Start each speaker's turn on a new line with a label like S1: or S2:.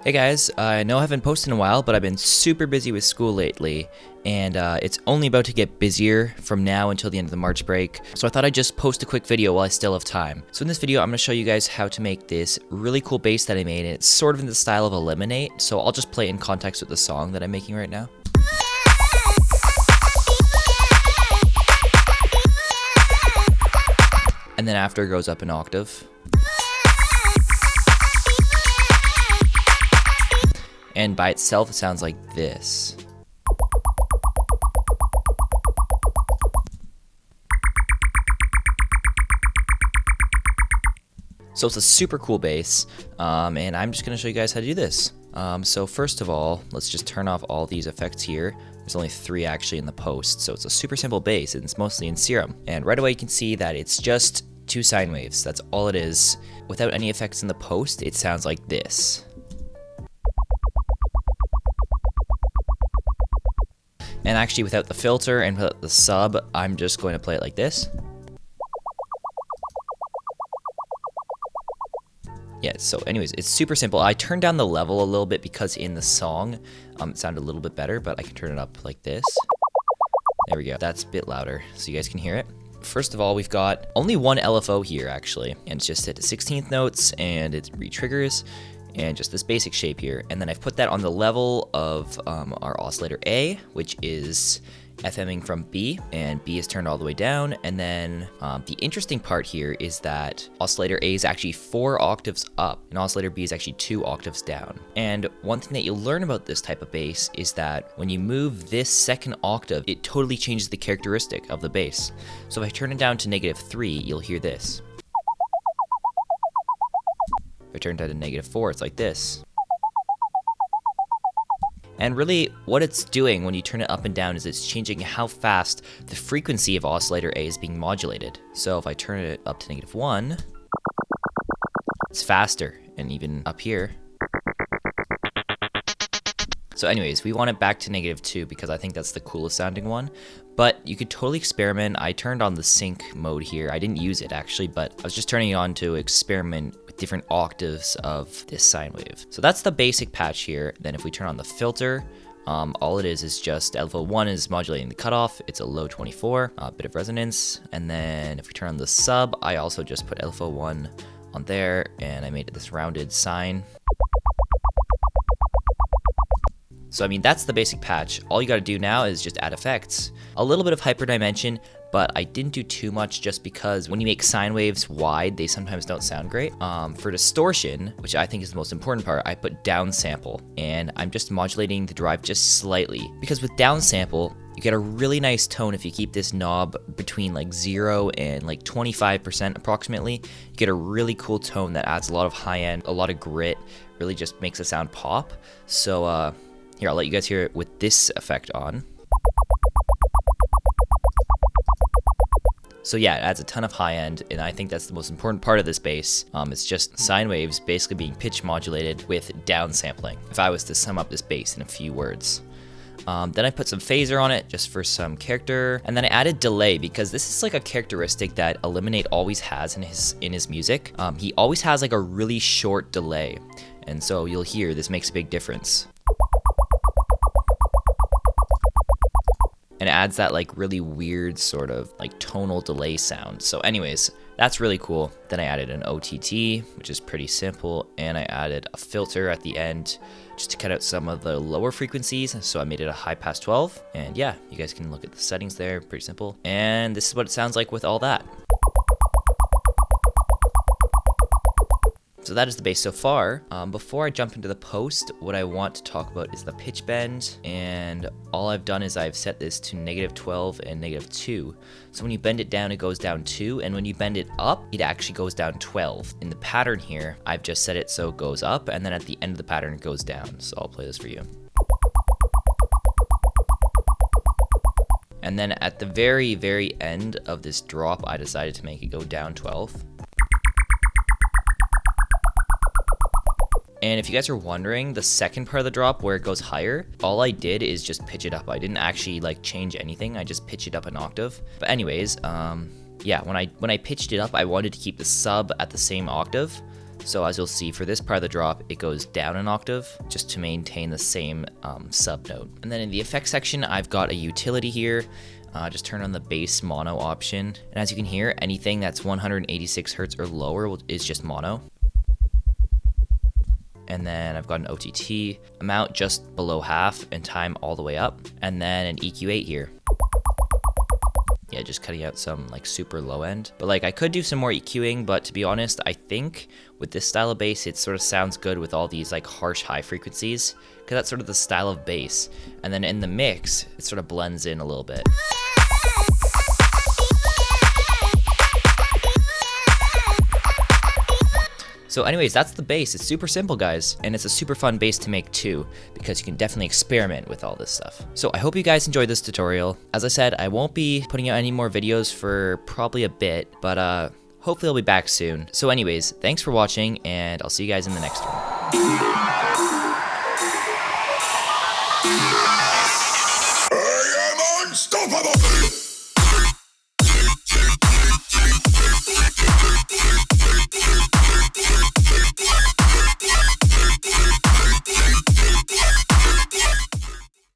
S1: Hey guys, I know I haven't posted in a while, but I've been super busy with school lately, and it's only about to get busier from now until the end of the March break, so I thought I'd just post a quick video while I still have time. So in this video, I'm going to show you guys how to make this really cool bass that I made, and it's sort of in the style of Eliminate, so I'll just play it in context with the song that I'm making right now. And then after it goes up an octave. And by itself, it sounds like this. So it's a super cool bass, and I'm just gonna show you guys how to do this. So first of all, let's just turn off all these effects here. There's only 3 actually in the post, so it's a super simple bass, and it's mostly in Serum. And right away you can see that it's just 2 sine waves. That's all it is. Without any effects in the post, it sounds like this. And actually, without the filter and without the sub, I'm just going to play it like this. Yeah, so anyways, it's super simple. I turned down the level a little bit because in the song, it sounded a little bit better, but I can turn it up like this. There we go. That's a bit louder, so you guys can hear it. First of all, we've got only one LFO here, actually, and it's just at 16th notes, and it re-triggers. And just this basic shape here, and then I've put that on the level of our oscillator A, which is FMing from B, and B is turned all the way down. And then the interesting part here is that oscillator A is actually 4 octaves up, and oscillator B is actually 2 octaves down. And one thing that you'll learn about this type of bass is that when you move this second octave, it totally changes the characteristic of the bass. So if I turn it down to -3, you'll hear this. If I turn it down to -4, it's like this. And really, what it's doing when you turn it up and down is it's changing how fast the frequency of oscillator A is being modulated. So if I turn it up to -1, it's faster, and even up here. So anyways, we want it back to -2 because I think that's the coolest sounding one. But you could totally experiment. I turned on the sync mode here. I didn't use it actually, but I was just turning it on to experiment with different octaves of this sine wave. So that's the basic patch here. Then if we turn on the filter, all it is just LFO1 is modulating the cutoff. It's a low 24, a bit of resonance. And then if we turn on the sub, I also just put LFO1 on there, and I made it this rounded sine. So I mean, that's the basic patch. All you gotta do now is just add effects. A little bit of hyperdimension, but I didn't do too much just because when you make sine waves wide, they sometimes don't sound great. For distortion, which I think is the most important part, I put downsample, and I'm just modulating the drive just slightly. Because with downsample, you get a really nice tone if you keep this knob between like 0 and like 25% approximately. You get a really cool tone that adds a lot of high end, a lot of grit, really just makes the sound pop. So here, I'll let you guys hear it with this effect on. So yeah, it adds a ton of high end, and I think that's the most important part of this bass. It's just sine waves basically being pitch modulated with downsampling, if I was to sum up this bass in a few words. Then I put some phaser on it just for some character, and then I added delay because this is like a characteristic that Eliminate always has in his music. He always has like a really short delay, and so you'll hear this makes a big difference. And it adds that like really weird sort of like tonal delay sound. So anyways, that's really cool. Then I added an OTT, which is pretty simple, and I added a filter at the end just to cut out some of the lower frequencies. So I made it a high pass 12, and yeah, you guys can look at the settings there, pretty simple. And this is what it sounds like with all that. So that is the bass so far. Before I jump into the post, what I want to talk about is the pitch bend, and all I've done is I've set this to -12 and -2. So when you bend it down, it goes down 2, and when you bend it up, it actually goes down 12. In the pattern here, I've just set it so it goes up, and then at the end of the pattern, it goes down. So I'll play this for you. And then at the very, very end of this drop, I decided to make it go down 12. And if you guys are wondering, the second part of the drop where it goes higher, all I did is just pitch it up. I didn't actually like change anything. I just pitched it up an octave. But anyways, yeah, when I pitched it up, I wanted to keep the sub at the same octave. So as you'll see, for this part of the drop, it goes down an octave just to maintain the same sub note. And then in the effects section, I've got a utility here. Just turn on the bass mono option. And as you can hear, anything that's 186 hertz or lower is just mono. And then I've got an OTT amount just below half and time all the way up. And then an EQ8 here. Yeah, just cutting out some like super low end. But like I could do some more EQing, but to be honest, I think with this style of bass, it sort of sounds good with all these like harsh high frequencies, because that's sort of the style of bass. And then in the mix, it sort of blends in a little bit. So anyways, that's the bass. It's super simple, guys, and it's a super fun bass to make too, because you can definitely experiment with all this stuff. So I hope you guys enjoyed this tutorial. As I said, I won't be putting out any more videos for probably a bit, but hopefully I'll be back soon. So anyways, thanks for watching, and I'll see you guys in the next one.
S2: I am unstoppable!